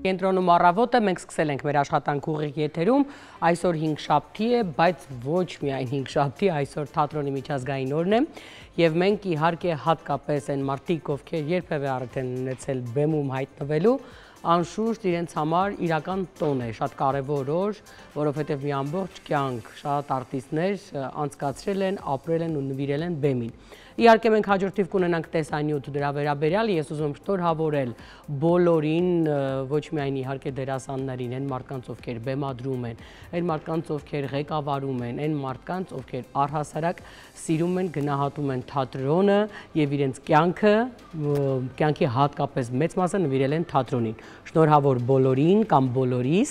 Կենտրոնում առավոտը մենք սկսել ենք մեր աշխատանք ուղիղ եթերում, այսօր 5 շաբթի է, բայց ոչ միայն 5 շաբթի, այսօր թատրոնի միջազգային օրն է, եւ մենք իհարկե հատկապես այն մարդիկ, ովքեր երբևէ արդեն ունեցել բեմում հայտնվելու, անշուշտ իրենց համար իրական տոն է, շատ կարևոր օր, որովհետեւ մի ամբողջ կյանք շատ արտիստներ անցկացրել են, ապրել են ու նվիրել են բեմին։ Իհարկե մենք հաջորդիվ կունենանք տեսանյութ դրա վերաբերյալ, ես ուզում եմ շնորհավորել բոլորին, ոչ միայն իհարկե դերասաններին, այն մարդկանց, ովքեր բեմադրում են, այն մարդկանց, ովքեր ղեկավարում են, այն մարդկանց, ովքեր առհասարակ սիրում են, գնահատում են թատրոնը եւ իրենց կյանքի հատկապես մեծ մասը նվիրել են թատրոնին։ Շնորհավոր բոլորին կամ բոլորիս,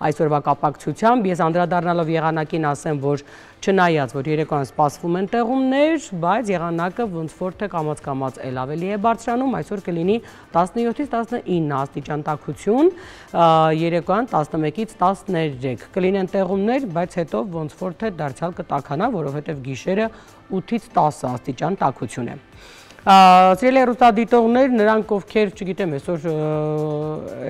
այսօրվա կապակցությամբ ես անդրադառնալով եղանակին ասեմ, որ չնայած որ երեկոյան սպասվում են տեղումներ, բայց եղանակը ոնց որ թե կամաց-կամաց էլ ավելի է բարձրանում, այսօր կլինի 17-ից 19 աստիճան տաքություն, երեկոյան 11-ից 13 կլինեն տեղումներ, բայց հետո ոնց որ թե դարձյալ կտաքանա, որովհետև գիշերը 8-ից 10 աստիճան տաքություն է։ Սիրելի հեռուստադիտողներ, նրանք ովքեր, չգիտեմ, այսօր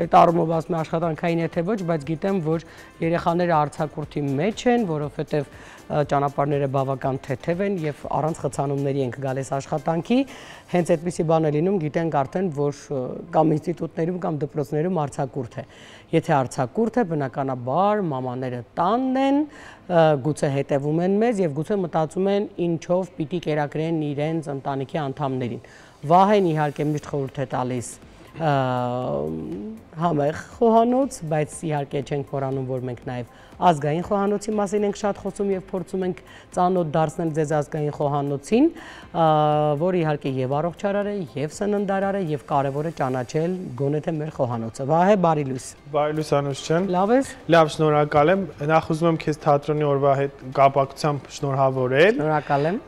այդ առումով ասում եմ աշխատանքային է թե ոչ, բայց գիտեմ, որ երեխաները արձակուրդի մեջ են, որովհետև ճանապարհները բավական թեթև են եւ առանց խցանումների ենք գալիս աշխատանքի, հենց այդպիսի բան է լինում, գիտենք արդեն, որ կամ ինստիտուտներում կամ դպրոցներում արձակուրդ է։ Եթե արձակուրդ է, բնականաբար մամաները տանն են, գուցե հետևում են մեզ եւ գուցե մտածում են ինչով պիտի կերակրեն իրենց ընտանիքի անդամներին։ Վահեն իհարկե միշտ խորհուրդ է տալիս համեղ խոհանոց, բայց իհարկե չենք մոռանում, որ մենք նաև ազգային խոհանոցի մասին ենք շատ խոսում եւ փորձում ենք ծանոթ դարձնել ձեզ ազգային խոհանոցին, որ իհարկե եւ առողջարար է, եւ սննդարար է, եւ կարեւոր է ճանաչել գոնե թե մեր խոհանոցը։ Վահե, բարի լույս։ Բարի լույս, Անուշ ջան։ Լավ ես։ Լավ, շնորհակալ եմ։ Նախ ուզում եմ քեզ թատրոնի օրվա հետ կապակցությամբ շնորհավորել։ Շնորհակալ եմ։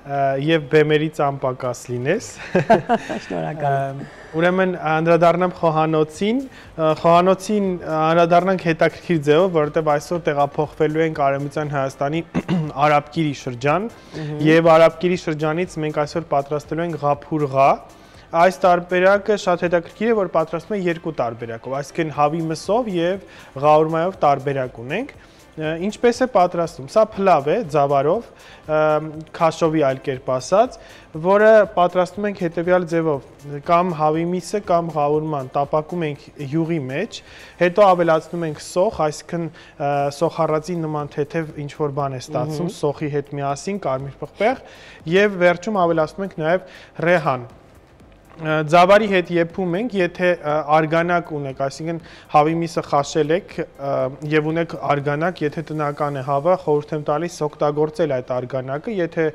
Եվ բեմերից անպակաս լինես։ Շնորհակալ եմ։ Ուրեմն անդրադառնամ խոհանոցին, խոհանոցին անդրադառնանք հետաքրքիր ձևով, որովհետև այսօր տեղափոխվելու ենք Արևմտյան Հայաստանի Արաբկիրի շրջան, եւ Արաբկիրի շրջանից մենք այսօր պատրաստելու ենք ղափուր ղա։ Այս տարբերակը շատ հետաքրքիր է, որ պատրաստում են երկու տարբերակով, այսինքն հավի մսով եւ ղաուրմայով տարբերակ ունենք։ Ինչպես է պատրաստում։ Սա փլավ է, ձավարով, քաշովի այլ կերպ ասած, որը պատրաստում ենք հետևյալ ձևով, կամ հավի միսը կամ ղաուրման տապակում ենք յուղի մեջ, հետո ավելացնում ենք սոխ, այսինքն սոխառածի նման թեթև ինչ-որ բան է ստացվում, սոխի հետ միասին, կարմիր պղպեղ, եւ վերջում ավելացնում ենք նաեւ ռեհան։ Ձավարի հետ եփում ենք, եթե արգանակ ունեք, այսինքն հավի միսը խաշել եք եւ ունեք արգանակ, եթե տնական է հավը, խորհուրդ եմ տալիս օգտագործել այդ արգանակը, եթե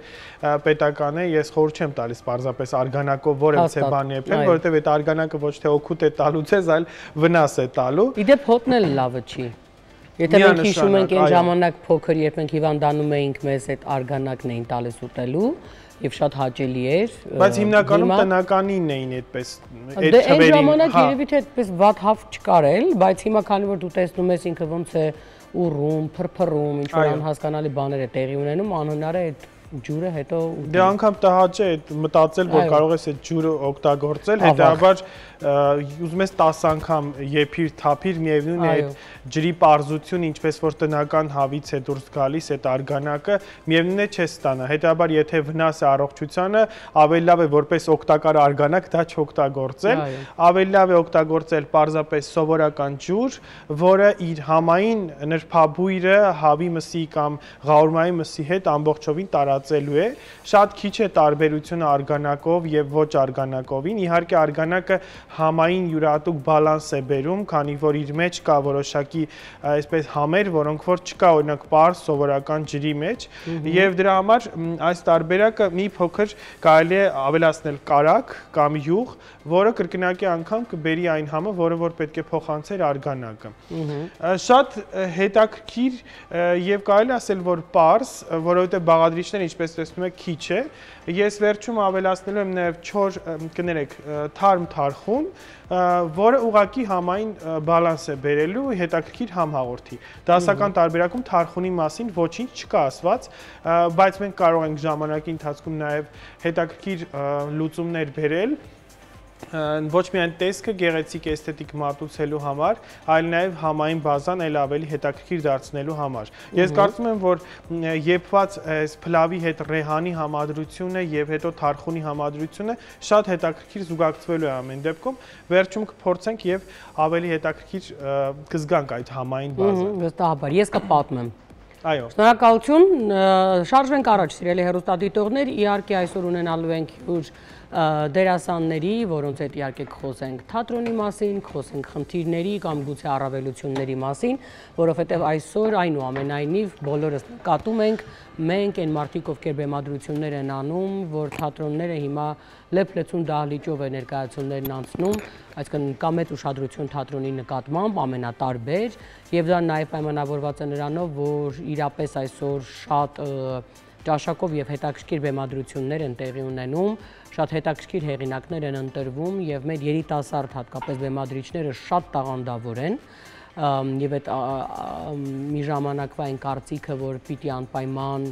պետական է, ես խորհուրդ չեմ տալիս պարզապես արգանակով որևէ բան եփել, որովհետեւ այդ արգանակը ոչ թե օգուտ է տալու ձեզ, այլ վնաս է տալու։ Իդեպ հոտն էլ լավը չի։ Եթե մենք հիշում ենք այն ժամանակ փոքր, երբ մենք հիվանդանում էինք, մեզ այդ արգանակն էին տալիս ուտելու եւ շատ հաճելի էր։ Բայց հիմնականում տնականին էին այդպես այդ թվերին։ Դե այն ժամանակ երևի թե այդպես վատ հավ չկար էլ, բայց հիմա քանի որ դու տեսնում ես ինքը ոնց է ուռում, փրփռում, ինչ որ անհասկանալի բաներ է տեղի ունենում, անհնար է այդ ջուրը հետո դե անգամ տհաճ է մտածել, որ կարող ես այդ ջուրը օգտագործել, հետեւաբար ուզում ես 10 անգամ եփիր, թափիր, միևնույն է այդ ջրի պարզությունը, ինչպես որ տնական հավից է դուրս գալիս այդ արգանակը, միևնույն է չես ստանա։ Հետեւաբար եթե վնաս է առողջությանը, ավելի լավ է որպես օգտակար արգանակ դա չօգտագործել, ավելի լավ է օգտագործել պարզապես սովորական ջուր, որը իր համային նրբաբույրը հավի մսի կամ ղաուրմայի մսի հետ ամբողջովին տարածելու է։ Շատ քիչ է տարբերությունը արգանակով եւ ոչ արգանակովին։ Իհարկե արգանակը համային յուրահատուկ բալանս է բերում, քանի որ իր մեջ կա որոշակի այսպես համեր, որոնք որ չկա օրինակ պարզ սովորական ջրի մեջ, եւ դրա համար այս տարբերակը մի փոքր կարելի է ավելացնել կարակ կամ յուղ, որը կրկնակի անգամ կբերի այն համը, որը որ պետք է փոխանցեր արգանակը։ Շատ հետաքրքիր եւ կարելի ասել, որ պարզ, որովհետեւ բաղադրիչները ինչպես տեսնում եք քիչ է, ես վերջում ավելացնելու եմ նաեւ չոր կներեք թարմ թարխուն, որը ուղղակի համային բալանս է բերելու հետաքրքիր համ հաղորդի։ Դասական տարբերակում թարխունի մասին ոչինչ չկա ասված, բայց մենք կարող ենք ժամանակի ընթացքում նաեւ հետաքրքիր լուծումներ բերել ոչ միայն տեսքը գեղեցիկ էսթետիկ մատուցելու համար, այլ նաև համային բազան էլ ավելի հետաքրքիր դարձնելու համար։ Ես կարծում եմ, որ եփված այս փլավի հետ ռեհանի համադրությունը եւ հետո թարխունի համադրությունը շատ հետաքրքիր զուգակցվելու է ամեն դեպքում։ Վերջում կփորձենք եւ ավելի հետաքրքիր կզգանք այդ համային բազան։ Վստահաբար, ես կպատմեմ։ Այո։ Շնորհակալություն, շարժվենք առաջ, սիրելի հեռուստադիտողներ, իհարկե այսօր ունենալու ենք հյուր դերասանների, որոնց հետ իհարկե կխոսենք թատրոնի մասին, կխոսենք խնդիրների կամ գուցե առավելությունների մասին, որովհետև այսօր այնուամենայնիվ բոլորս նկատում ենք, մենք այն մարդիկ, ովքեր բեմադրություններ են անում, որ թատրոնները հիմա լեփ-լեցուն դահլիճով է ներկայացումներն անցնում, այսինքն կա մեծ ուշադրություն թատրոնի նկատմամբ ամենատարբեր, եւ դա նաեւ պայմանավորված է նրանով, որ իրապես այսօր շատ ճաշակով եւ հետաքրքիր բեմադրություններ են տեղի ունենում, շատ հետաքրքիր հեղինակներ են ընտրվում եւ մեր երիտասարդ հատկապես բեմադրիչները շատ տաղանդավոր են եւ այդ մի ժամանակվա այն կարծիքը, որ պիտի անպայման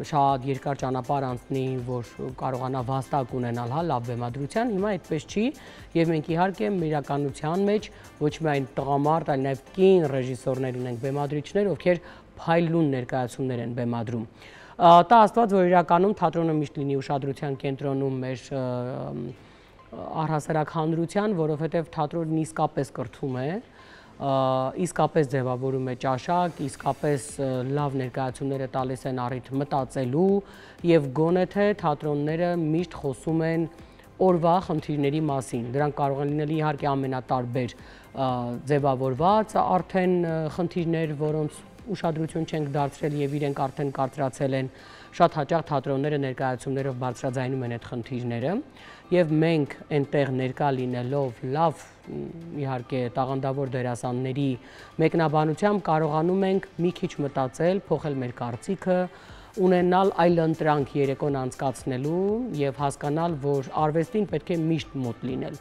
շատ երկար ճանապարհ անցնի, որ կարողանա վաստակ ունենալ լավ բեմադրության, հիմա այդպես չի եւ մենք իհարկե իրականության մեջ ոչ միայն տղամարդ, այլ նաեւ կին ռեժիսորներ ունենք, բեմադրիչներ, ովքեր փայլուն ներկայացումներ են բեմադրում։ Դա աստված, որ իրականում թատրոնը միշտ լինի ուշադրության կենտրոնում մեր առհասարակ հանրության, որովհետև թատրոնն իսկապես կրթում է, իսկապես ձևավորում է ճաշակ, իսկապես լավ ներկայացումները տալիս են առիթ մտածելու եւ գոնե թե թատրոնները միշտ խոսում են օրվա խնդիրների մասին։ Դրանք կարող են լինել իհարկե ամենատարբեր ձևավորված արդեն խնդիրներ, որոնց ուշադրություն չենք դարձրել եւ իրենք արդեն կարծրացել են, շատ հաճախ թատրոնները ներկայացումներով բարձրաձայնում են այդ խնդիրները եւ մենք այնտեղ ներկա լինելով լավ իհարկե տաղանդավոր դերասանների մեկնաբանությամբ կարողանում ենք մի քիչ մտածել, փոխել մեր կարծիքը, ունենալ այլընտրանք երեկոն անցկացնելու եւ հասկանալ, որ արվեստին պետք է միշտ մոտ լինել,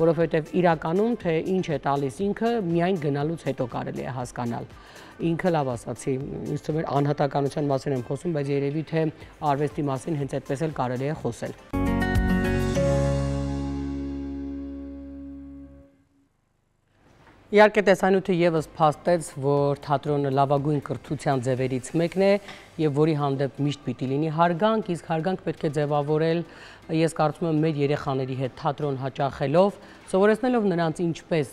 որովհետեւ իրականում թե ինչ է տալիս ինքը միայն գնալուց հետո կարելի է հասկանալ։ Ինքը լավ ասացի, ինձ թվում է անհատականության մասին եմ խոսում, բայց երևի թե արվեստի մասին հենց այդպես էլ կարելի է խոսել։ Իհարկե տեսանյութը եւս փաստեց, որ թատրոնը լավագույն կրթության ձևերից մեկն է եւ որի հանդեպ միշտ պիտի լինի հարգանք, իսկ հարգանք պետք է ձևավորել, ես կարծում եմ մեր երեխաների հետ թատրոն հաճախելով, սովորեցնելով նրանց ինչպես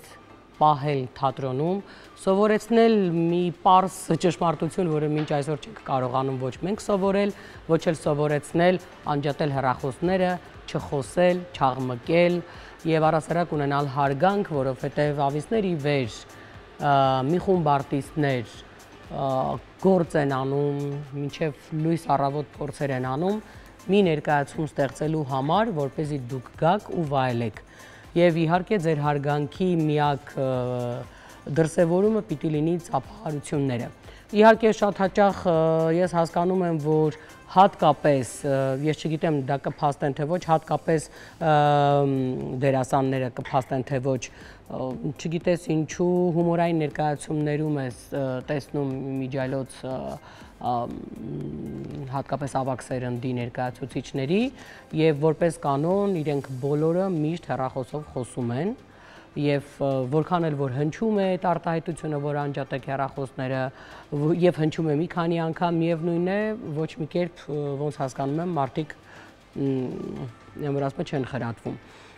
պահել թատրոնում, սովորեցնել մի պարզ ճշմարտություն, որը մինչ այսօր չենք կարողանում ոչ մենք սովորել, ոչ էլ սովորեցնել անջատել հեռախոսները, չխոսել, չաղմկել եւ առասարակ ունենալ հարգանք, որովհետեւ ավիզների վեր մի խումբ արտիստներ գործ են անում, մինչեւ լույս առավոտ փորձեր են անում մի ներկայացում ստեղծելու համար, որպեսզի դուք գաք ու վայելեք։ Եվ իհարկե ձեր հարգանքի միակ դրսևորումը պիտի լինի ծափահարությունները։ Իհարկե շատ հաճախ ես հասկանում եմ, որ հատկապես, ես չգիտեմ դա կփաստեն թե ոչ, հատկապես դերասանները կփաստեն թե ոչ, չգիտես ինչու հումորային ներկայացումներում ես տեսնում միջայլոց հատկապես ավագ սերնդի ներկայացուցիչների եւ որպես կանոն իրենք բոլորը միշտ հեռախոսով խոսում են եւ որքան էլ որ հնչում է այդ արտահայտությունը, որ անջատեք հեռախոսները եւ հնչում է մի քանի անգամ, միևնույն է ոչ մի կերպ ոնց հասկանում եմ մարդիկ ասում չեն խրատվում։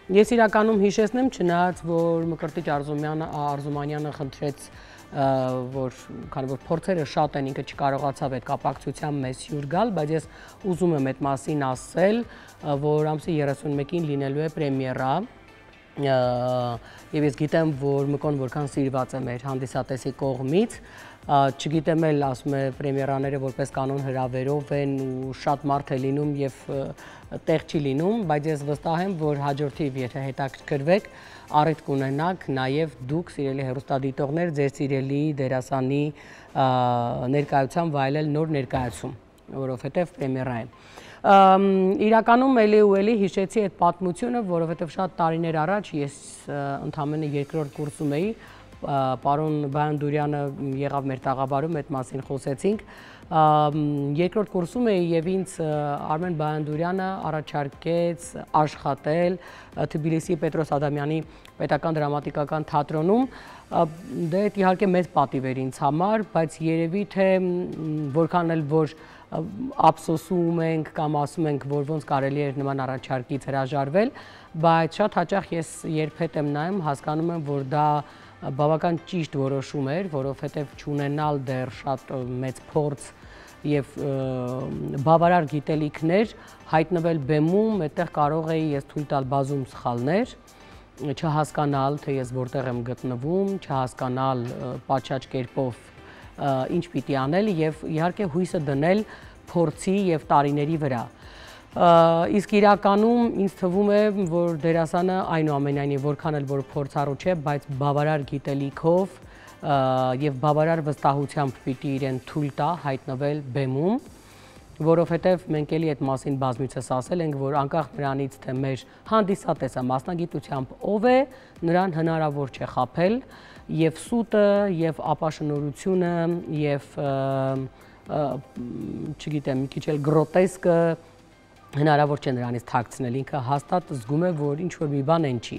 Ես իրականում հիշեցնեմ, չնայած որ Մկրտիչ Արզումանյանը խնդրեց որ քանի որ փորձերը շատ են, ինքը չկարողացավ այդ կապակցությամբ մեզ հյուր գալ, բայց ես ուզում եմ այդ մասին ասել, որ ամսի 31-ին լինելու է պրեմիերա եւ ես գիտեմ, որ Մկոն որքան սիրված է մեր հանդիսատեսի կողմից, չգիտեմ էլ ասում է պրեմիերաները որպես կանոն հրավերով են ու շատ մարդ է լինում եւ տեղ չի լինում, բայց ես վստահ եմ, որ հաջորդիվ եթե հետաքրքրվեք, առիթ կունենաք նաև դուք սիրելի հեռուստադիտողներ ձեր սիրելի դերասանի ներկայությամբ վայելել նոր ներկայացում, որովհետև պրեմիերա է։ Իրականում էլի ու էլի հիշեցի այդ պատմությունը, որովհետև շատ տարիներ առաջ ես ընդամենը երկրորդ կուրսում էի, պարոն Բայանդուրյանը եղավ մեր տաղավարում, այդ մասին խոսեցինք։ Երկրորդ կուրսում էի եւ ինձ Արմեն Բայանդուրյանը առաջարկեց աշխատել Թբիլիսի Պետրոս Ադամյանի պետական դրամատիկական թատրոնում։ Դե իհարկե մեծ պատիվ էր ինձ համար, բայց երևի թե որքան էլ որ ափսոսում ենք կամ ասում ենք, որ ոնց կարելի էր նման առաջարկից հրաժարվել, բայց շատ հաճախ ես երբ հետ եմ նայում, հասկանում եմ, որ դա բավական ճիշտ որոշում էր, որովհետև չունենալ դեռ շատ մեծ փորձ եւ բավարար գիտելիքներ հայտնվել բեմում, այդտեղ կարող էի ես թույլ տալ բազում սխալներ, չհասկանալ, թե ես որտեղ եմ գտնվում, չհասկանալ պատշաճ կերպով ինչ պիտի անել եւ իհարկե հույսը դնել փորձի եւ տարիների վրա։ Իսկ իրականում ինձ թվում է, որ դերասանը այնուամենայնիվ որքան էլ որ փորձառու չէ, բայց բավարար գիտելիքով եւ բավարար վստահությամբ պիտի իրեն թույլ տա հայտնվել բեմում, որովհետև մենք էլի այդ մասին բազմիցս ասել ենք, որ անկախ նրանից, թե մեր հանդիսատեսը մասնագիտությամբ ով է, նրան հնարավոր չէ խաբել եւ սուտը եւ ապաշնորհությունը եւ չգիտեմ, մի քիչ էլ գրոտեսկը հնարավոր չէ նրանից թաքցնել, ինքը հաստատ զգում է, որ ինչ որ մի բան են չի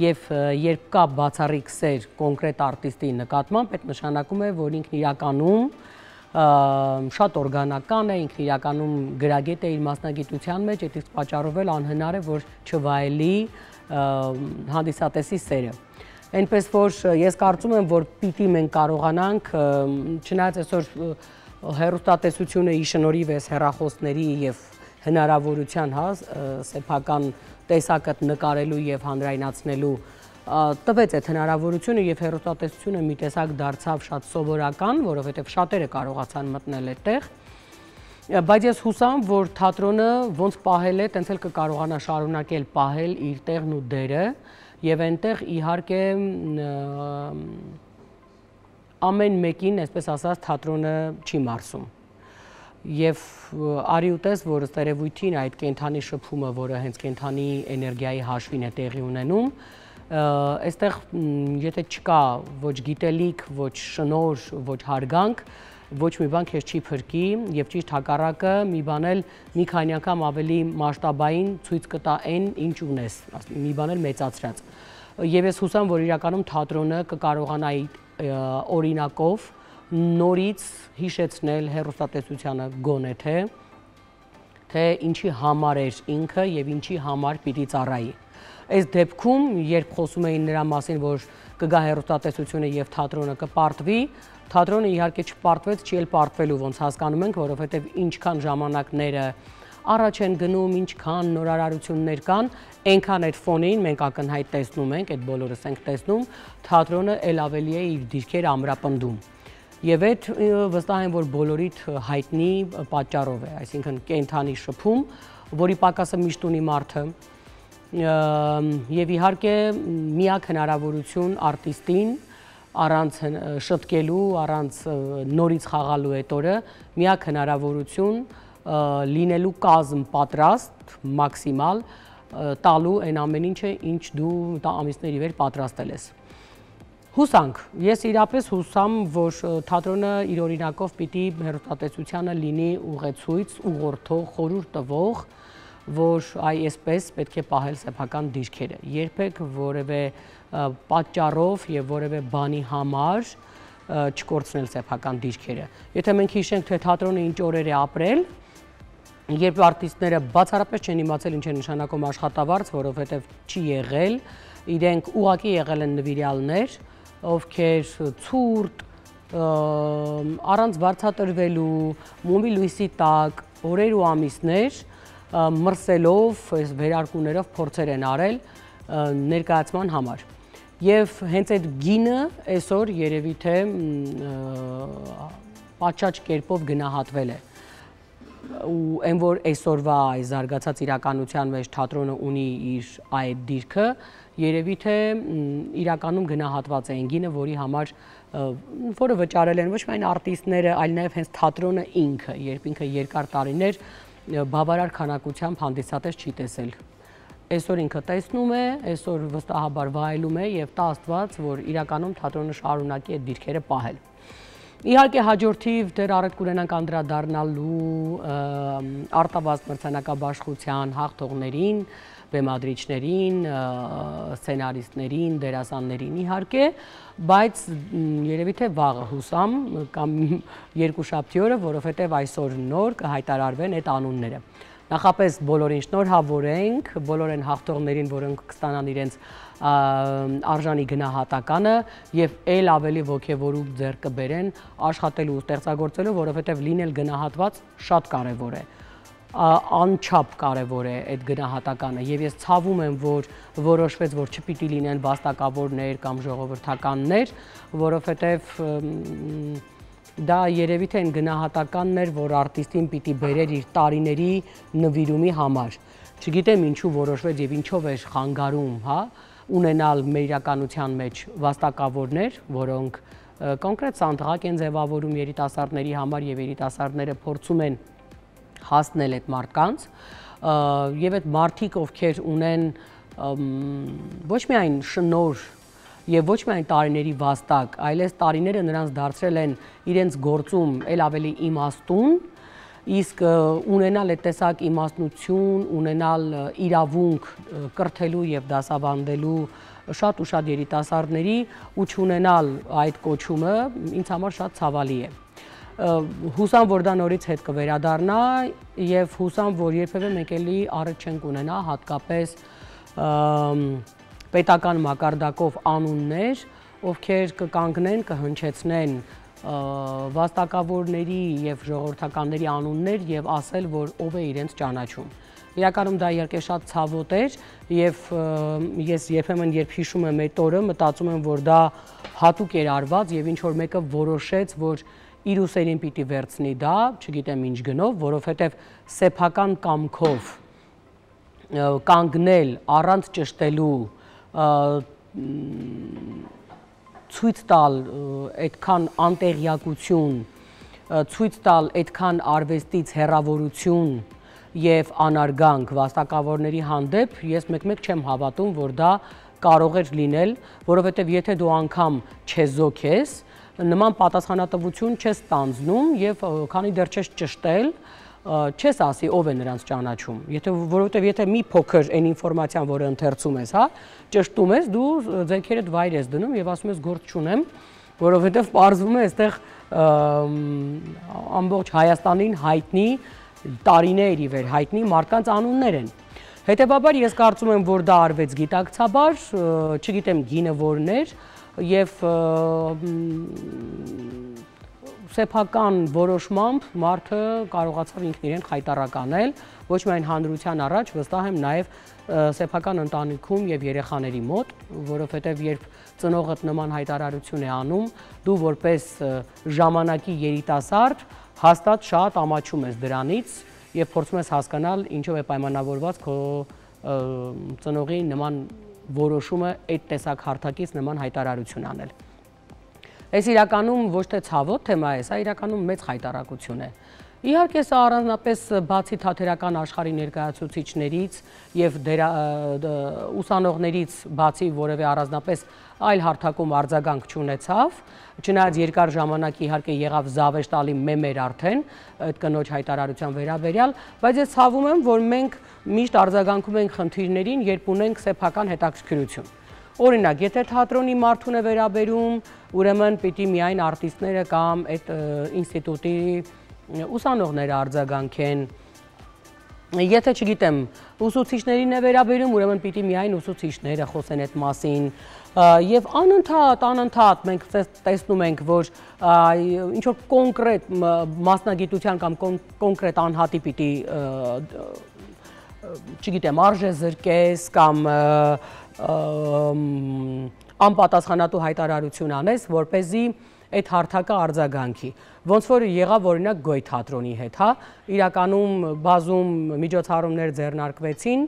եւ երբ կա բացառիկ սեր կոնկրետ արտիստի նկատմամբ, այդ նշանակում է, որ ինքն իրականում շատ օրգանական է, ինքն իրականում գրագետ է իր մասնագիտության մեջ, այդ իսկ պատճառով էլ անհնար է, որ չվայելի հանդիսատեսի սերը։ Այնպես որ ես կարծում եմ, որ պիտի մենք կարողանանք, չնայած այսօր հեռուստատեսությունը ի շնորհիվ էս հեռախոսների եւ հնարավորության սեփական տեսակը նկարելու եւ հանրայնացնելու տվեց այդ հնարավորությունը եւ հեռուստատեսությունը մի տեսակ դարձավ շատ սովորական, որովհետեւ շատերը կարողացան մտնել այդտեղ, բայց ես հուսամ, որ թատրոնը ոնց պահել է, տենց էլ կկարողանա շարունակել պահել իր տեղն ու դերը եւ այնտեղ իհարկե ամեն մեկին, այսպես ասած, թատրոնը չի մարսում։ Եվ արի ու տես, որ ըստ երևույթին այդ կենդանի շփումը, որը հենց կենդանի էներգիայի հաշվին է տեղի ունենում, այստեղ եթե չկա ոչ գիտելիք, ոչ շնորհ, ոչ հարգանք, ոչ մի բան քեզ չի փրկի եւ ճիշտ հակառակը մի բան էլ մի քանի անգամ ավելի մասշտաբային ցույց կտա այն, ինչ ունես, մի բան էլ մեծացրած։ Եվ ես հուսամ, որ իրականում թատրոնը կկարողանա օրինակով նորից հիշեցնել հեռուստատեսությանը գոնե թե ինչի համար էր ինքը եւ ինչի համար պիտի ծառայի։ Այս դեպքում, երբ խոսում էին նրա մասին, որ կգա հեռուստատեսությունը եւ թատրոնը կպարտվի, թատրոնը իհարկե չպարտվեց, չի էլ պարտվելու, ոնց հասկանում ենք, որովհետեւ ինչքան ժամանակները առաջ են գնում, ինչքան նորարարություններ կան, այնքան այդ ֆոնին մենք ակնհայտ տեսնում ենք, այդ բոլորս ենք տեսնում, թատրոնը ել ավելի է իր դիրքերը ամրապնդում։ Եվ այդ վստահ եմ, որ բոլորիդ հայտնի պատճառով է, այսինքն կենդանի շփում, որի պակասը միշտ ունի մարդը, եւ իհարկե միակ հնարավորություն արտիստին առանց շտկելու, առանց նորից խաղալու այդ օրը, միակ հնարավորություն լինելու կազմ պատրաստ, մաքսիմալ, տալու այն ամեն ինչը, ինչ դու ամիսների վեր պատրաստել ես։ Հուսանք, ես իրապես հուսամ, որ թատրոնը իր օրինակով պիտի հեռուստատեսությանը լինի ուղեցույց, ուղղորդող, խորհուրդ տվող, որ այսպես պետք է պահել սեփական դիրքերը։ Երբեք որևէ պատճառով եւ որևէ բանի համար չկորցնել սեփական դիրքերը։ Եթե մենք հիշենք, թե թատրոնը ինչ օրեր է ապրել, երբ արտիստները բացառապես չեն իմացել ինչ է նշանակում աշխատավարձ, որովհետեւ չի եղել, իրենք ուղղակի եղել են նվիրյալներ, ովքեր ցուրտ, առանց վարձատրվելու, մոմի լույսի տակ, օրեր ու ամիսներ մրսելով, վերարկուներով փորձեր են արել ներկայացման համար։ Եվ հենց այդ գինը այսօր երևի թե պատշաճ կերպով գնահատվել է։ Ու այն որ այսօրվա այս զարգացած իրականության մեջ թատրոնը ունի իր այդ դիրքը, երևի թե իրականում գնահատված է այն գինը, որի համար որը վճարել են ոչ միայն արտիստները, այլ նաև հենց թատրոնը ինքը, երբ ինքը երկար տարիներ բավարար քանակությամբ հանդիսատես չի տեսել։ այսօր ինքը տեսնում է, այսօր վստահաբար վայելում է եւ տա Աստված, որ իրականում թատրոնը շարունակի այդ դիրքերը պահել։ Իհարկե հաջորդիվ դեռ առդ կունենանք անդրադառնալու արտավազդ մրցանակաբաշխության հաղթողներին, բեմադրիչներին, սցենարիստներին, դերասաններին իհարկե, բայց երևի թե վաղը հուսամ կամ երկուշաբթի օրը, որովհետև այսօր նոր կհայտարարվեն այդ անունները։ Նախապես բոլորին շնորհավորենք, բոլոր այն հաղթողներին, որոնք կստանան իրենց արժանի գնահատականը եւ ել ավելի ոգեվորում ձեռք կբերեն աշխատելու ու ստեղծագործելու, որովհետեւ լինել գնահատված շատ կարեւոր է, անչափ կարեւոր է այդ գնահատականը եւ ես ցավում եմ, որ որոշվեց, որ չպիտի լինեն վաստակավորներ կամ ժողովրդականներ, որովհետեւ դա երևի թե այն գնահատականն էր, որ արտիստին պիտի բերեր իր տարիների նվիրումի համար։ Չգիտեմ ինչու որոշվեց եւ ինչով էր խանգարում, հա, ունենալ մեր իրականության մեջ վաստակավորներ, որոնք կոնկրետ սանդղակ են ձևավորում երիտասարդների համար եւ երիտասարդները փորձում են հասնել այդ մարդկանց եւ այդ մարդիկ, ովքեր ունեն ոչ միայն շնորհ եւ ոչ միայն տարիների վաստակ, այլ այս տարիները նրանց դարձրել են իրենց գործում ել ավելի իմաստուն, իսկ ունենալ այդ տեսակ իմաստնություն, ունենալ իրավունք կրթելու եւ դասավանդելու շատ ու շատ երիտասարդների ու չունենալ այդ կոչումը ինձ համար շատ ցավալի է։ Հուսամ, որ դա նորից հետ կվերադառնա եւ հուսամ, որ երբեւե մենք էլի առիթ չենք ունենա հատկապես պետական մակարդակով անուններ, ովքեր կկանգնեն, կհնչեցնեն վաստակավորների եւ ժողովրդականների անուններ եւ ասել, որ ով է իրենց ճանաչում։ Իրականում դա իհարկե շատ ցավոտ էր եւ ես երբեմն երբ հիշում եմ այդ օրը, մտածում եմ, որ դա հատուկ էր արված եւ ինչ որ մեկը որոշեց, որ իր ուսերին պիտի վերցնի դա, չգիտեմ ինչ գնով, որովհետեւ սեփական կամքով կանգնել առանց ճշտելու ցույց տալ այդքան անտեղյակություն, ցույց տալ այդքան արվեստից հեռավորություն եւ անարգանք վաստակավորների հանդեպ, ես մեկ-մեկ չեմ հավատում, որ դա կարող էր լինել, որովհետեւ եթե դու անգամ չեզոք ես, նման պատասխանատվություն չես ստանձնում եւ քանի դեռ չես ճշտել, չես ասի ով է նրանց ճանաչում, որովհետև եթե մի փոքր այն ինֆորմացիան, որը ընթերցում ես, հա, ճշտում ես, դու ձեռքերդ վայր ես դնում եւ ասում ես գործ չունեմ, որովհետև պարզվում է այստեղ ամբողջ Հայաստանին հայտնի տարիներ ի վեր հայտնի մարդկանց անուններ են։ Հետևաբար ես կարծում եմ, որ դա արվեց գիտակցաբար, չգիտեմ գինը որն էր եւ սեփական որոշմամբ մարդը կարողացավ ինքն իրեն խայտառականել, ոչ միայն հանրության առաջ, վստահ եմ նաև սեփական ընտանիքում եւ երեխաների մոտ, որովհետեւ երբ ծնողդ նման հայտարարություն է անում, դու որպես ժամանակի երիտասարդ հաստատ շատ ամաչում ես դրանից եւ փորձում ես հասկանալ ինչով է պայմանավորված քո ծնողի նման որոշումը այդ տեսակ հարթակից նման հայտարարություն անել։ Այս իրականում ոչ թե ցավոտ թեմա է, սա իրականում մեծ խայտառակություն է։ Իհարկե սա առանձնապես բացի թատերական աշխարհի ներկայացուցիչներից եւ ուսանողներից բացի որևէ առանձնապես այլ հարթակում արձագանք չունեցավ, չնայած երկար ժամանակ իհարկե եղավ զավեշտալի մեմեր արդեն այդ կնոջ հայտարարության վերաբերյալ, բայց ես ցավում եմ, որ մենք միշտ արձագանքում ենք խնդիրներին, երբ ունենք սեփական հետաքրքրություն։ Օրինակ, եթե թատրոնի մարդուն է վերաբերում, ուրեմն պիտի միայն արտիստները կամ այդ ինստիտուտի ուսանողները արձագանքեն։ Եթե չգիտեմ, ուսուցիչներին է վերաբերում, ուրեմն պիտի միայն ուսուցիչները խոսեն այդ մասին։ Եվ անընդհատ մենք տեսնում ենք, որ ինչ որ կոնկրետ մասնագիտության կամ կոնկրետ անհատի պիտի չգիտեմ, արժե զրկես կամ անպատասխանատու հայտարարություն անես, որպեսզի այդ հարթակը արձագանքի։ Ոնց որ եղավ օրինակ Գոյ թատրոնի հետ, հա, իրականում բազում միջոցառումներ ձեռնարկվեցին,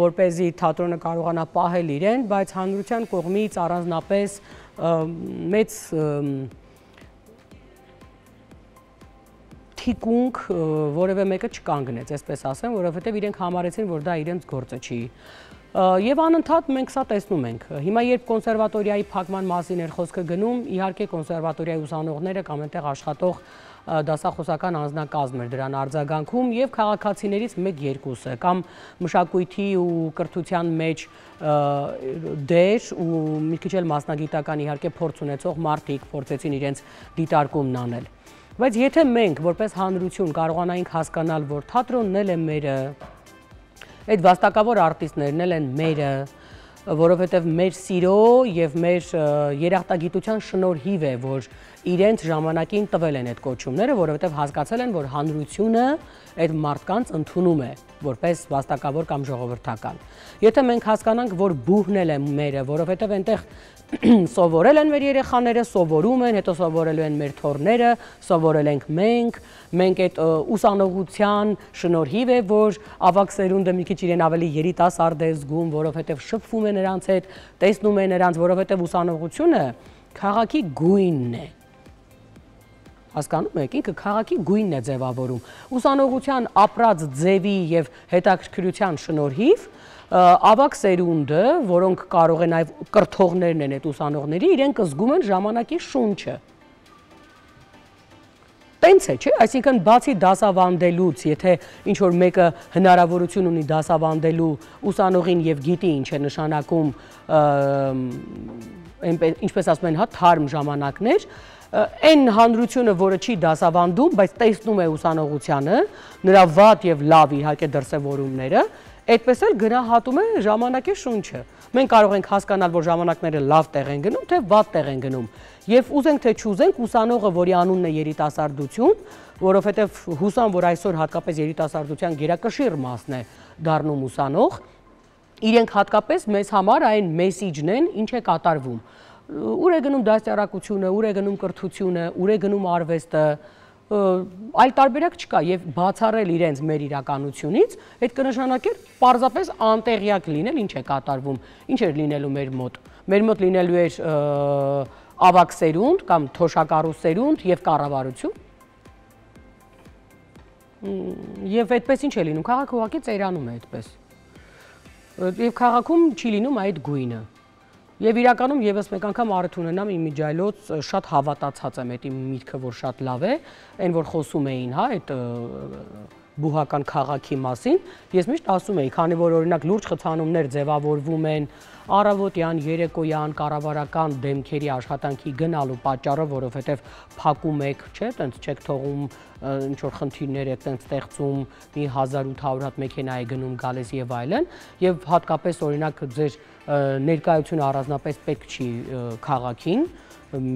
որպեսզի թատրոնը կարողանա պահել իրեն, բայց հանրության կողմից առանձնապես մեծ թիկունք որևէ մեկը չկանգնեց, այսպես ասեմ, որովհետև իրենք համարեցին, որ դա իրենց գործը չի։ Եվ անընդհատ մենք սա տեսնում ենք։ Հիմա երբ կոնսերվատորիայի փակման մասին էր խոսքը գնում, իհարկե կոնսերվատորիայի ուսանողները կամ այնտեղ աշխատող դասախոսական անձնակազմ էր դրան արձագանքում եւ քաղաքացիներից 1-2-ը կամ մշակույթի ու կրթության մեջ դեր ու մի քիչ էլ մասնագիտական իհարկե փորձ ունեցող մարդիկ փորձեցին իրենց դիտարկումն անել։ Բայց եթե մենք որպես հանրություն կարողանայինք հասկանալ, որ թատրոնն էլ է մերը, այդ վաստակավոր արտիստներն էլ են մերը, որովհետև մեր սիրո եւ մեր երախտագիտության շնորհիվ է, որ իրենց ժամանակին տվել են այդ կոչումները, որովհետև հասկացել են, որ հանրությունը այդ մարդկանց ընդունում է որպես վաստակավոր կամ ժողովրդական։ Եթե մենք հասկանանք, որ բուհն էլ է մերը, որովհետև այնտեղ սովորել են մեր երեխաները, սովորում են, հետո սովորելու են մեր թոռները, սովորել ենք մենք այդ ուսանողության շնորհիվ է, որ ավագ սերունդը մի քիչ իրեն ավելի երիտասարդ է զգում, որովհետև շփվում է նրանց հետ, տեսնում է նրանց, որովհետև ուսանողությունը քաղաքի գույնն է։ Հասկանում եք, ինքը քաղաքի գույնն է ձևավորում։ Ուսանողության ապրած ձևի եւ հետաքրքրության շնորհիվ ավագ սերունդը, որոնք կարող են այլ կրթողներն են այդ ուսանողների, իրենք զգում են ժամանակի շունչը։ Տենց է, չէ՞, այսինքն բացի դասավանդելուց, եթե ինչ որ մեկը հնարավորություն ունի դասավանդելու ուսանողին եւ գիտի ինչ է նշանակում, ինչպես ասում են, հա, թարմ ժամանակներ, այն հանրությունը, որը չի դասավանդում, բայց տեսնում է ուսանողությանը, նրա վատ եւ լավ իհարկե դրսևորումները, այդպես էլ գնահատում է ժամանակի շունչը։ Մենք կարող ենք հասկանալ, որ ժամանակները լավ տեղ են գնում, թե վատ տեղ են գնում։ Եվ ուզենք թե չուզենք, ուսանողը, որի անունն է երիտասարդություն, որովհետև հուսամ, որ այսօր հատկապես երիտասարդության գերակշիռ մասն է դառնում ուսանող, իրենք հատկապես մեզ համար այն մեսիջն են, ինչ է կատարվում։ Ուր է գնում դաստիարակությունը, ուր է գնում կրթությունը, ուր է գնում արվեստը, այլ տարբերակ չկա եւ բացառել իրենց մեր իրականությունից, այդ կնշանակեր պարզապես անտեղյակ լինել, ինչ է կատարվում, ինչ էր լինելու մեր մոտ։ Մեր մոտ լինելու էր ավագ սերունդ կամ թոշակառու սերունդ եւ կառավարություն։ Եվ այդպես ինչ է լինում, քաղաքը ուղղակի ծերանում է այդպես։ Եվ քաղաքում չի լինում այդ գույնը։ Եվ իրականում եւս մեկ անգամ առիթ ունենամ իմիջիայլոց շատ հավատացած եմ այդ իմ միտքը, որ շատ լավ է, այն որ խոսում էին, հա, այդ բուհական քաղաքի մասին, ես միշտ ասում էի, քանի որ օրինակ լուրջ խցանումներ ձևավորվում են առավոտյան, երեկոյան, կառավարական դեմքերի աշխատանքի գնալու պատճառով, որովհետև փակում եք, չէ, տենց չեք թողում ինչ որ խնդիրներ եք տենց ստեղծում, մի 1800 հատ մեքենա է գնում գալիս եւ այլն, եւ հատկապես օրինակ ձեր ներկայությունը առանձնապես պետք չի քաղաքին,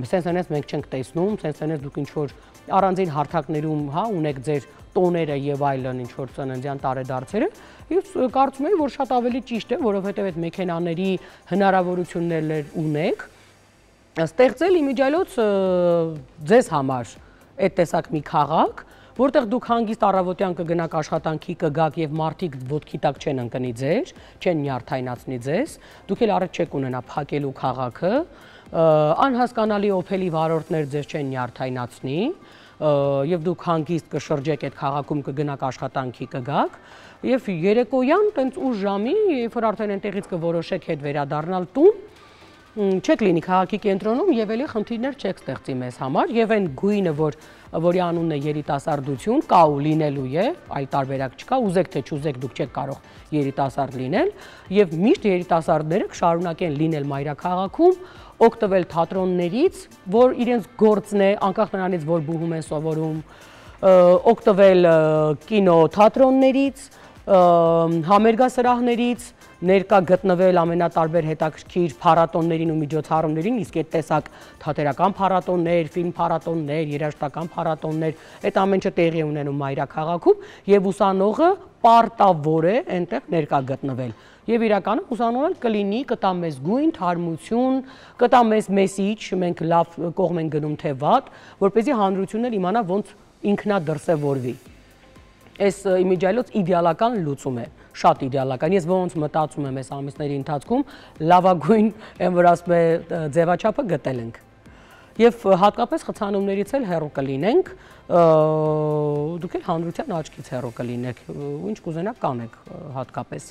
սենց այնպես մենք չենք տեսնում, սենց այնպես դուք ինչ որ առանձին հարթակներում, հա, ունեք ձեր տոները եւ այլն ինչ որ ծննդյան տարեդարձերը, ես կարծում եմ, որ շատ ավելի ճիշտ է, որովհետեւ այդ մեքենաների հնարավորություններ ունեք, ստեղծել իմիջիայլոց ձեզ համար այդ տեսակ մի քաղաք, որտեղ դուք հանգիստ առավոտյան կգնաք աշխատանքի, կգաք եւ մարդիկ ոտքի տակ չեն ընկնի ձեր, չեն նյարդայնացնի ձեզ, դուք էլ առիթ չեք ունենա փակելու քաղաքը, անհասկանալի օփելի վարորդներ ձեզ չեն նյարդայնացնի, եւ դուք հանգիստ կշրջեք այդ քաղաքում, կգնաք աշխատանքի, կգաք, եւ երեկոյան տենց ուշ ժամի, երբ որ արդեն այնտեղից կորոշեք հետ վերադառնալ տուն, չեք լինի քաղաքի կենտրոնում եւ էլի խնդիրներ չեք ստեղծի մեզ համար եւ այն գույնը, որի անունն է երիտասարդություն, կա ու լինելու է, այլ տարբերակ չկա, ուզեք թե չուզեք դուք չեք կարող երիտասարդ լինել եւ միշտ երիտասարդները կշարունակեն լինել մայրաքաղաքում, օգտվել թատրոններից, որ իրենց գործն է, անկախ նրանից, որ բուհում են սովորում, օգտվել կինո թատրոններից, համերգասրահներից, ներկա գտնվել ամենատարբեր հետաքրքիր փառատոներին ու միջոցառումներին, իսկ այդ տեսակ թատերական փառատոններ, ֆիլմ փառատոններ, երաժշտական փառատոններ, այդ ամենը տեղի ունենում մայրաքաղաքում եւ ուսանողը պարտավոր է այնտեղ ներկա գտնվել։ Եվ իրականում ուսանողը կլինի, կտա մեզ գույն, թարմություն, կտա մեզ մեսիջ, մենք լավ կողմ ենք գնում թե վատ, որպեսզի հանրությունն իմանա ոնց ինքնադրսևորվի։ Այս իմիջիայլոց իդեալական լուծում է, շատ իդեալական։ Ես ոնց մտածում եմ այս ամիսների ընթացքում, լավագույն, այն որ ասում է ձևաչափը գտել ենք։ Եվ հատկապես խցանումներից էլ հեռու կլինենք, դուք էլ հանրության աչքից հեռու կլինեք, ինչ կուզենաք կանեք հատկապես։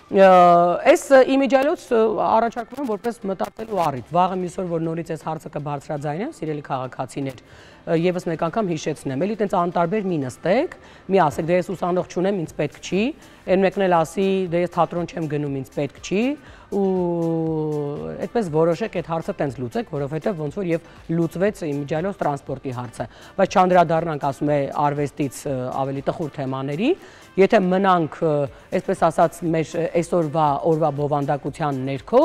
Այս իմիջիայլոց առաջարկում եմ որպես մտածելու առիթ, վաղը մյուս օր, որ նորից այս հարցը կբարձրաձայնեմ, սիրելի քաղաքացիներ, եւս մեկ անգամ հիշեցնեմ, էլի տենց անտարբեր մի նստեք, մի ասեք, դե ես ուսանող չունեմ, ինձ պետք չի, այն մեկն էլ ասի, դե ես թատրոն չեմ գնում, ինձ պետք չի, ու այդպես որոշեք այդ հարցը տենց լուծեք, որովհետեւ ոնց որ եւ լուծվեց իմիջիայլոց տրանսպորտի հարցը, բայց չանդրադառնանք, ասում է, արվեստից ավելի տխուր թեմաների, եթե մնանք, այսպես ասած, մեր այսօրվա բովանդակության ներքո,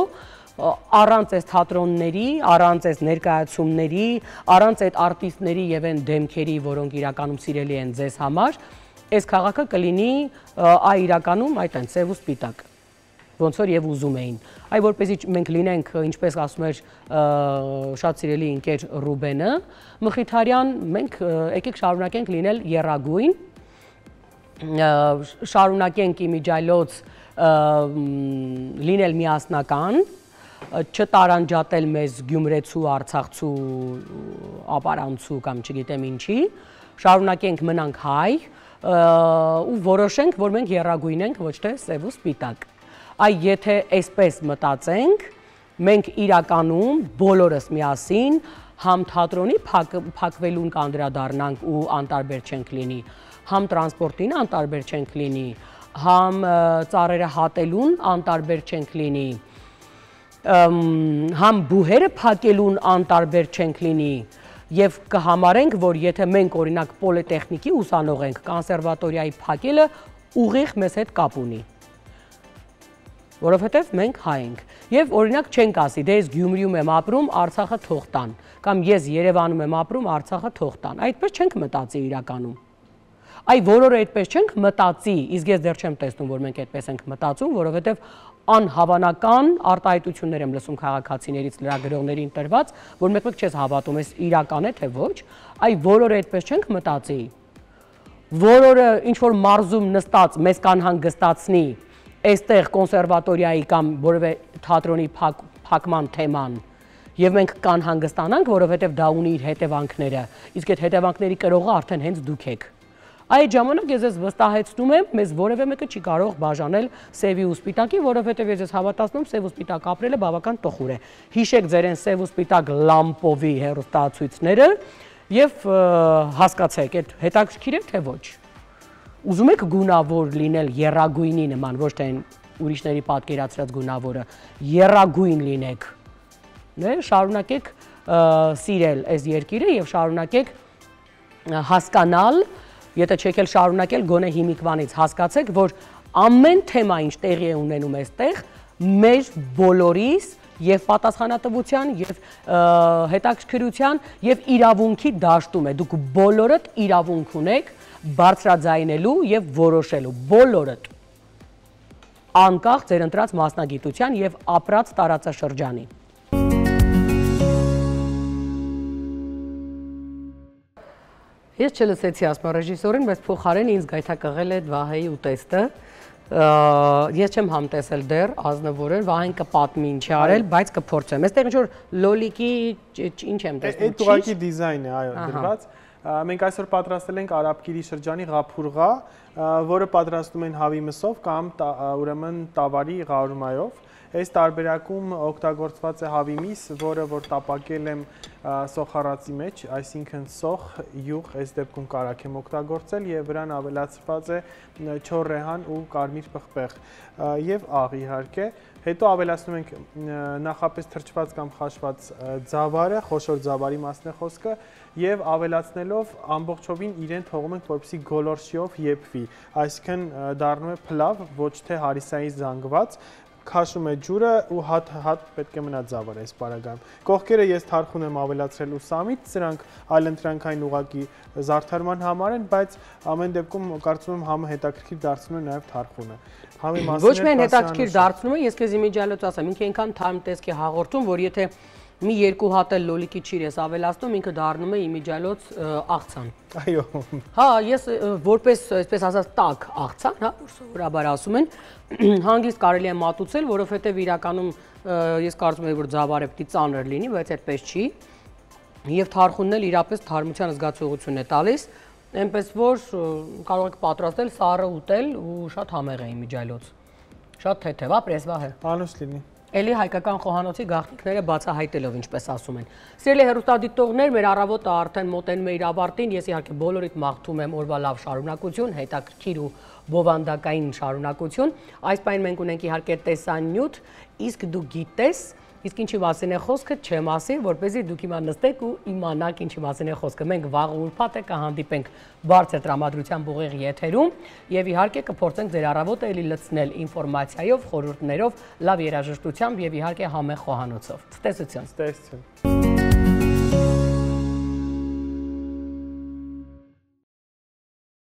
առանց այս թատրոնների, առանց այս ներկայացումների, առանց այդ արտիստների եւ այն դեմքերի, որոնք իրականում սիրելի են ձեզ համար, այս քաղաքը կլինի այ իրականում այդ այն սև ու սպիտակ, ոնց որ եւ ուզում էին։ Այ որպեսզի մենք լինենք, ինչպես ասում էր շատ սիրելի ընկեր Ռուբենը, Մխիթարյան, մենք եկեք շարունակենք լինել եռագույն, շարունակենք իմիջիայլոց լինել միասնական, չտարանջատել մեզ գյումրեցու, արցախցու, ապարանցու կամ չգիտեմ ինչի, շարունակենք մնանք հայ ու որոշենք, որ մենք եռագույն ենք, ոչ թե սև ու սպիտակ։ Այ եթե այսպես մտածենք, մենք իրականում բոլորս միասին համ թատրոնի փակվելուն կանդրադառնանք ու անտարբեր չենք լինի, համ տրանսպորտին անտարբեր չենք լինի, համ ծառերը հատելուն անտարբեր չենք լինի, համ բուհերը փակելուն անտարբեր չենք լինի եւ կհամարենք, որ եթե մենք օրինակ պոլիտեխնիկի ուսանող ենք, կոնսերվատորիայի փակելը ուղիղ մեզ հետ կապ ունի, որովհետեւ մենք հայ ենք եւ օրինակ չենք ասի, դե ես Գյումրիում եմ ապրում, Արցախը թող տան, կամ ես Երևանում եմ ապրում, Արցախը թող տան, այդպես չենք մտածի իրականում։ Այ որորը այդպես չենք մտածի, իսկ ես դեռ չեմ տեսնում, որ մենք այդպես ենք մտածում, որովհետև անհավանական արտահայտություններ եմ լսում քաղաքացիներից, լրագրողներին տրված, որ մեկ-մեկ չես հավատում, ես իրական է թե ոչ, այ որորը այդպես չենք մտածի, որորը ինչ-որ մարզում նստած մեզ կանհանգստացնի, այստեղ կոնսերվատորիայի կամ որևէ թատրոնի փակման թեման, եւ մենք կանհանգստանանք, որովհետև դա ունի իր հետևանքները, իսկ այդ հետևանքների կրողը արդեն հենց դուք եք։ Այդ ժամանակ ես ես վստահեցնում եմ, մեզ որևէ մեկը չի կարող բաժանել սևի ու սպիտակի, որովհետև ես հավատացնում, սև ու սպիտակ ապրելը բավական տխուր է։ Հիշեք ձեր այն սև ու սպիտակ լամպովի հեռուստացույցները եւ հասկացեք, այդ հետաքրքիր է թե ոչ։ Ուզում եք գունավոր լինել եռագույնի նման, ոչ թե ուրիշների պատկերացրած գունավորը, եռագույն լինեք։ Շարունակեք սիրել այս երկիրը եւ շարունակեք հասկանալ, եթե չեք էլ շարունակել, գոնե հիմիկվանից հասկացեք, որ ամեն թեմա, ինչ տեղի է ունենում այստեղ, մեր բոլորիս եւ պատասխանատվության եւ հետաքրքրության եւ իրավունքի դաշտում է։ Դուք բոլորդ իրավունք ունեք բարձրաձայնելու եւ որոշելու, բոլորդ, անկախ ձեր ընտրած մասնագիտության եւ ապրած տարածաշրջանի։ Ես չլսեցի ասում ռեժիսորին, բայց փոխարեն ինձ գայթակղել է Վահեի ուտեստը։ Ես չեմ համտեսել դեռ ազնվորեն, Վահեն կպատմի ինչ է արել, բայց կփորձեմ։ Այստեղ ինչ որ լոլիկի ինչ եմ տեսնում։ Այդ ուղղակի դիզայն է, այո, դրված։ Մենք այսօր պատրաստել ենք Արաբկիրի շրջանի ղափուրղա, որը պատրաստում են հավի մսով կամ ուրեմն տավարի ղարումայով։ Այս տարբերակում օգտագործված է հավի միս, որը որ տապակել եմ սոխառածի մեջ, այսինքն սոխ, յուղ, այս դեպքում կարագ եմ օգտագործել եւ վրան ավելացված է չոր ռեհան ու կարմիր պղպեղ եւ աղ իհարկե։ Հետո ավելացնում ենք նախապես թրջված կամ խաշված ձավարը, խոշոր ձավարի մասն է խոսքը, եւ ավելացնելով ամբողջովին իրեն թողում ենք, որպեսզի գոլորշիով եփվի, այսինքն դառնում է փլավ, ոչ թե հարիսային զանգված, քաշում է ջուրը ու հատ պետք է մնա ձավարը այս պարագայում։ Կողքերը ես թարխուն եմ ավելացրել ուսամից, սրանք այլընտրանքային ուղակի զարդարման համար են, բայց ամեն դեպքում կարծում եմ համը հետաքրքիր դարձնում է նաև թարխունը։ Համի մասին ոչ միայն հետաքրքիր դարձնում է, ես քեզ իմիջիալոց ասեմ, ինքը այնքան թարմ տեսք է հաղորդում, որ եթե մի երկու հատ էլ լոլիկի ճիր ես ավելացնում, ինքը դառնում է իմիջիալոց աղցան։ Այո։ Հա, ես որպես, այսպես ասած, տաք աղցան, հա, որ սովորաբար ասում են, հանգիստ կարելի է մատուցել, որովհետև իրականում ես կարծում եմ, որ ձավարը պիտի ծանր լինի, բայց այդպես չի։ եւ թարխունն էլ իրապես թարմության զգացողություն է տալիս, այնպես որ կարող եք պատրաստել սառը ուտել ու շատ համեղ է իմիջայլոց։ Շատ թեթև, ապրեսվահ է։ Անուս լինի։ Էլի հայկական խոհանոցի գաղտնիքները բացահայտելով, ինչպես ասում են։ Սիրելի հեռուստադիտողներ, մեր առավոտը արդեն մոտենում է իր ավարտին, ես իհարկե բոլորիդ մաղթում եմ օրվա լավ շարունակություն, հետաքրքիր ու բովանդակային շարունակություն։ Այս պահին մենք ունենք իհարկե տեսանյութ, իսկ դու գիտես, իսկ ինչի մասին է խոսքը, չեմ ասի, որպեսզի դուք հիմա նստեք ու իմանաք ինչի մասին է խոսքը։ Մենք վաղ ուրբաթ է կհանդիպենք բարձր տրամադրությամբ ուղիղ եթերում եւ իհարկե կփորձենք ձեր առավոտը էլի լցնել ինֆորմացիայով, խորհուրդներով, լավ երաժշտությամբ եւ իհարկե համեղ խոհանոցով։ Ցտեսություն։